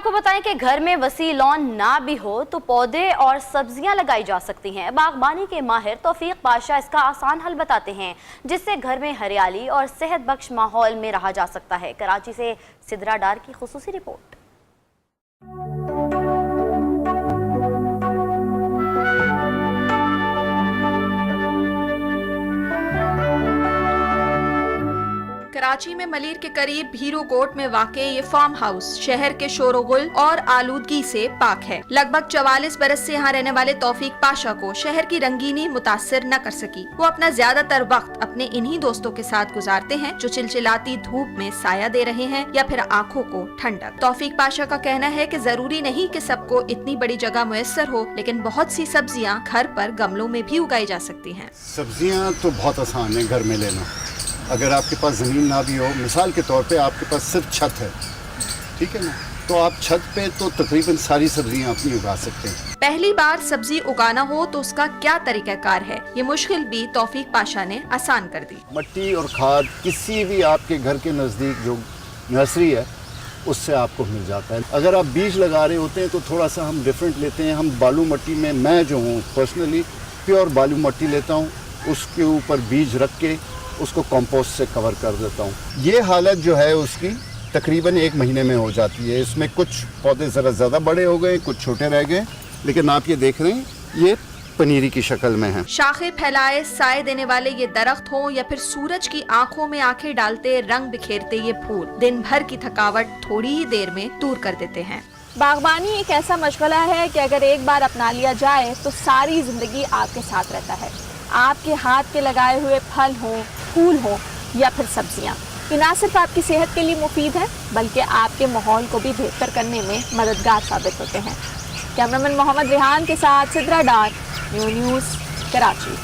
आपको बताएं कि घर में वसी लॉन ना भी हो तो पौधे और सब्जियां लगाई जा सकती हैं। बागबानी के माहिर तौफीक पाशा इसका आसान हल बताते हैं, जिससे घर में हरियाली और सेहत बख्श माहौल में रहा जा सकता है। कराची से सिद्रा डार की खुसूसी रिपोर्ट। कराची में मलीर के करीब भीरू कोट में वाक़े ये फार्म हाउस शहर के शोरगुल और आलूदगी से पाक है। लगभग 44 बरस से यहाँ रहने वाले तौफीक पाशा को शहर की रंगीनी मुतासिर न कर सकी। वो अपना ज्यादातर वक्त अपने इन्हीं दोस्तों के साथ गुजारते हैं जो चिलचिलाती धूप में साया दे रहे हैं या फिर आंखों को ठंडक। तौफीक पाशा का कहना है कि जरूरी नहीं कि सबको इतनी बड़ी जगह मुयस्सर हो, लेकिन बहुत सी सब्जियाँ घर पर गमलों में भी उगाई जा सकती हैं। सब्जियाँ तो बहुत आसान है घर में लेना। अगर आपके पास ज़मीन ना भी हो, मिसाल के तौर पे आपके पास सिर्फ छत है, ठीक है ना, तो आप छत पे तो तकरीबन सारी सब्जियां अपनी उगा सकते हैं। पहली बार सब्जी उगाना हो तो उसका क्या तरीकाकार है, ये मुश्किल भी तौफीक पाशा ने आसान कर दी। मट्टी और खाद किसी भी आपके घर के नज़दीक जो नर्सरी है उससे आपको मिल जाता है। अगर आप बीज लगा रहे होते हैं तो थोड़ा सा हम डिफरेंट लेते हैं। हम बालू मट्टी में, मैं जो हूँ पर्सनली प्योर बालू मट्टी लेता हूँ, उसके ऊपर बीज रख के उसको कंपोस्ट से कवर कर देता हूँ। ये हालत जो है उसकी तकरीबन 1 महीने में हो जाती है। इसमें कुछ पौधे ज़रा ज़्यादा बड़े हो गए, कुछ छोटे रह गए, लेकिन आप ये देख रहे हैं ये पनीरी की शक्ल में है। शाखें फैलाए साए देने वाले ये दरख्त हो या फिर सूरज की आंखों में आंखें डालते रंग बिखेरते ये फूल दिन भर की थकावट थोड़ी ही देर में दूर कर देते हैं। बागबानी एक ऐसा मशगला है कि अगर एक बार अपना लिया जाए तो सारी जिंदगी आपके साथ रहता है। आपके हाथ के लगाए हुए फल हो, फूल हो या फिर सब्जियां, ये ना सिर्फ आपकी सेहत के लिए मुफीद है बल्कि आपके माहौल को भी बेहतर करने में मददगार साबित होते हैं। कैमरामैन मोहम्मद रेहान के साथ सिद्रा डार, न्यू न्यूज़, कराची।